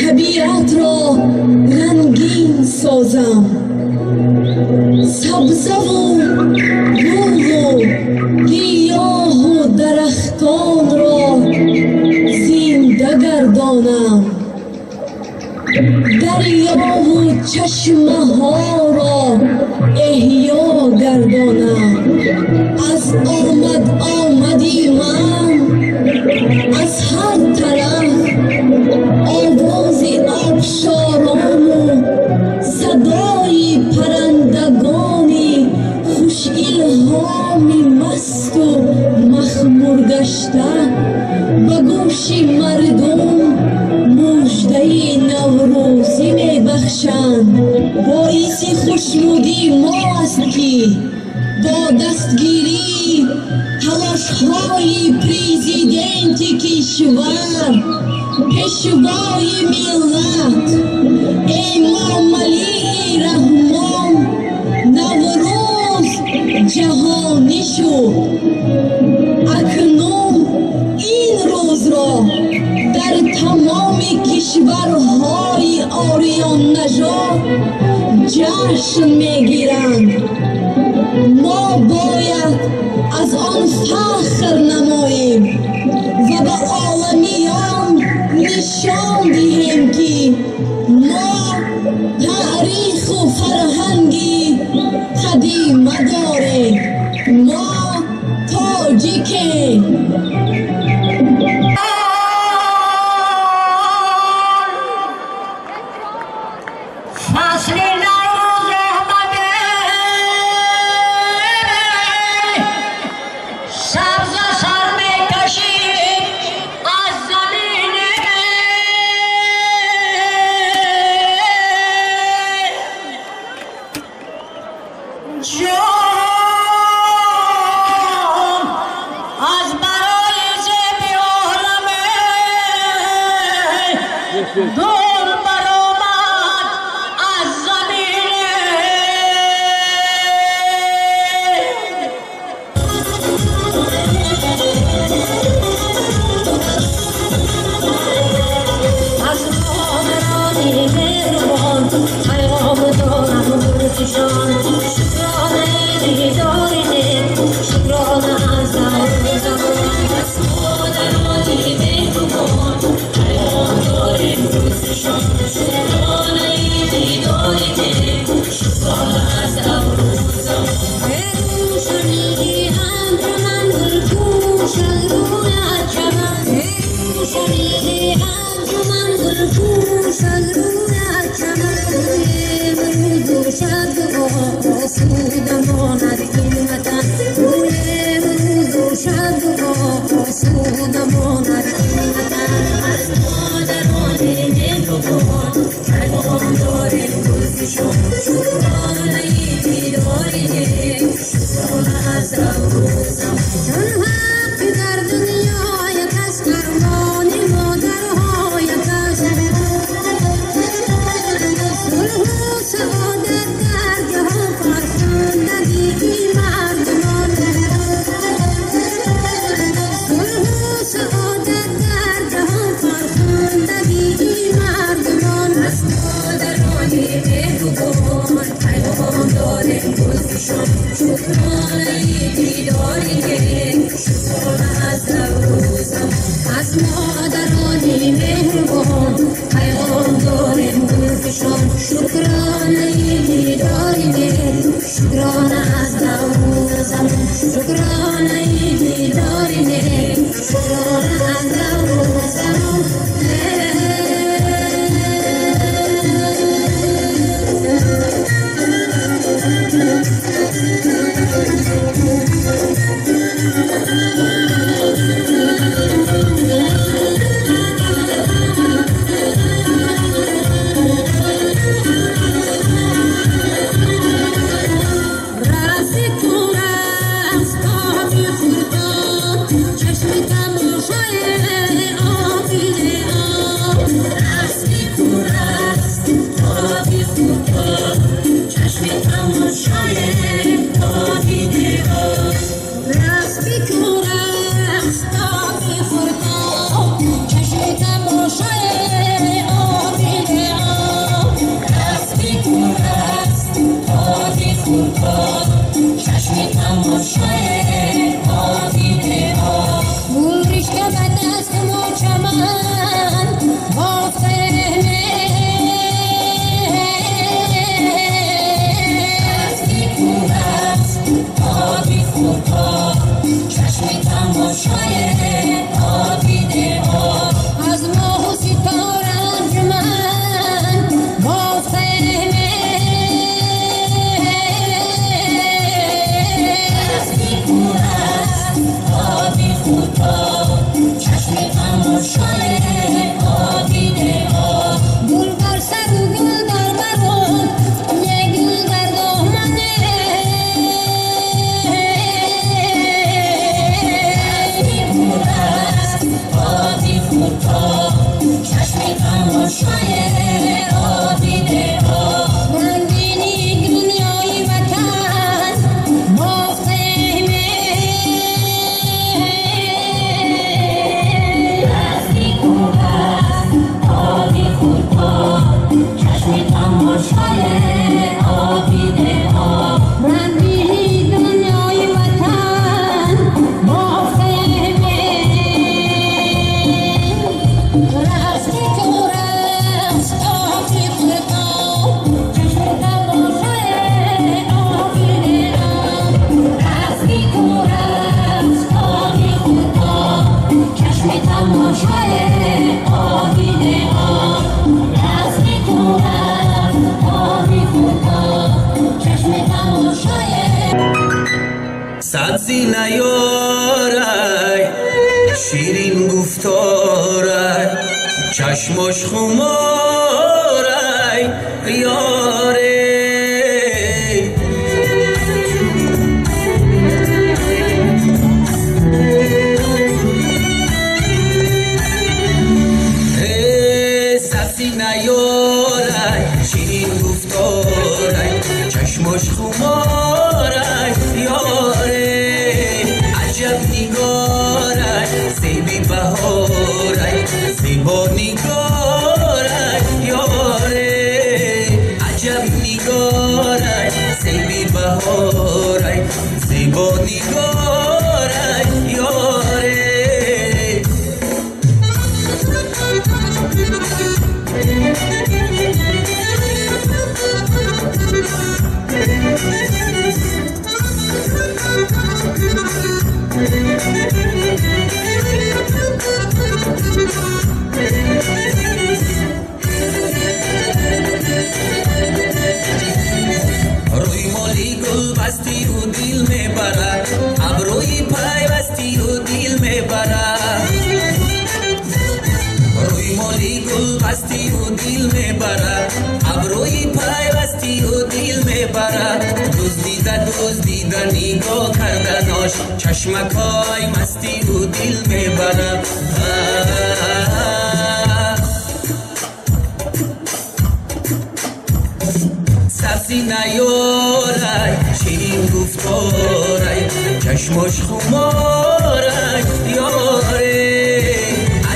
طبیعت را رنگین سازم، سبزه و گل و گیاه و درختان را زنده گردانم، دریا و چشمه ها را احیا گردانم. از آمدی من از هر طرف آواز آبشاران و صدای پرندگانی خوش الهامی مست و مخمور گشته به گوش مردم مژده نوروزی می بخشند. باعث خوشنودی ما است که با دستگیری تلاش‌های پرزیدنت کشور، پیشوای ملت امام علی رحمان، نوروز جهانی شد. اکنون این روز را در تمام کشورهای آریان نژاد جشن میگیرند. ما باید از آن فخر نماییم و به عالمیان نشان دهیم که ما تاریخ و فرهنگی قدیمه داریم. ما تاجیکیم. دور برآمد از زمین از مادران مهربان پیام دارم برکشان. شکرانه دیدارینه، شکرانه از در زمان. از مادران مهربان پیام دارم برکشان. شکرانه دیدارینه، شکرانه از در زمان. شنیدی انجمن گلگون شلگون چمن، شنیدی انجمن گلگون شلگون چمن. امروز و شب و آسوده ماند این وطن، امروز و شب و آسوده ماند این وطن. از مادران مهربان پیام داریم برکشان. شکرانه دیدارینه، شکرانه از روزم. چون حق در دنیا یک از فرمان مادرها یک از صلح و سعادت در جهان فرخندگی مردمان. صلح و سعادت در جهان فرخندگی مردمان. از مادران مهربان پیام داریم برکشان. شکرانه دیدارینه، شکرانه از روزم. از مادران مهربان پیام داریم برکشان. شکرانه دیدارینه، شکرانه از روزم. شکرانه دیدارینه، شکرانه از روزم. چشم چشم تماشای آبیده ها گل ریشته به دست ما چمن بافته دستی کورست آبی خورتا چشم تماشای آبیده ها از ماه و ستاره انجمن بافته دستی کورست آبی خورتا چشم تماشای آبیده ها گل بر سر و گل در برون یک گل در دامنه دستی کورست آبی خورتا چشم تماشای آبیده ها رنگینی دنیای وطن بافته دستی کورست آبی خورتا چشم تماشای آبیده ها رنگینی دنیای وطن بافته راستی کورست آبی خورتا چشم تماشای آبیده ها راستی کورست آبی خورتا چشم تماشای آبیده ها راستی کورست آبی خورتا چشم تماشای سبزی نیارای شیرین گفتارای چشمش خمارای یاره سبزی نیارای شیرین گفتارای چشمش خمارای یاره عجب نگارای زیبی بهارای زیبا نگارای یاره عجب نگارای زیبی بهارای زیبا نگارای یاره روی مالی گل بستی و دیل میبرد ابروی پای بستی و دیل میبرد روی مالی گل بستی و دیل میبرد ابروی پای بستی و دیل میبرد دزدیده نگاه کردناش چشمکای مستی و دیل میبرد سبزی نیارای شیرین گفتارای چشمش خمارای یاره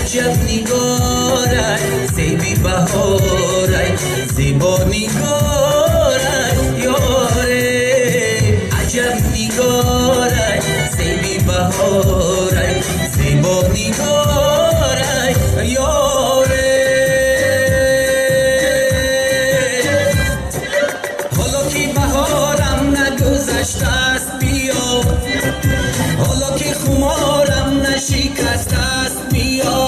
عجب نگارای زیبی بهارای زیبا نگارای یاره عجب نگارای زیبی بهارای زیبا نگارای یاره حالا که بهارم نگذشته است بیا حالا که خمارم نشکسته است بیا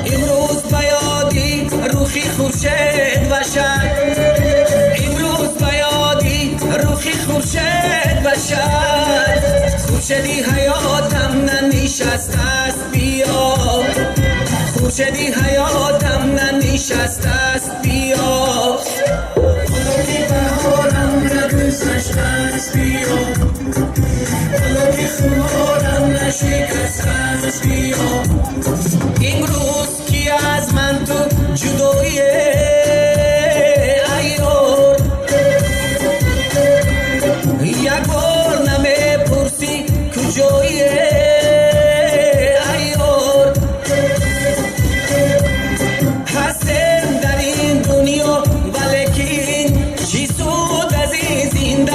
امروز بیادی روخی خورشید باشد امروز بیادی روخی خورشید باشد خورشیدی حیاتم ننشسته است بیا خورشیدی حیاتم ننشسته است بیا حالا که بهارم نگذشته است بیا حالا که خمارم نشکسته است بیا امروز کی از من تو جدایی ایار یک بار نمیپرسی کجایی ایار هستم در این دنیا ولیکن چی سود از این زندگی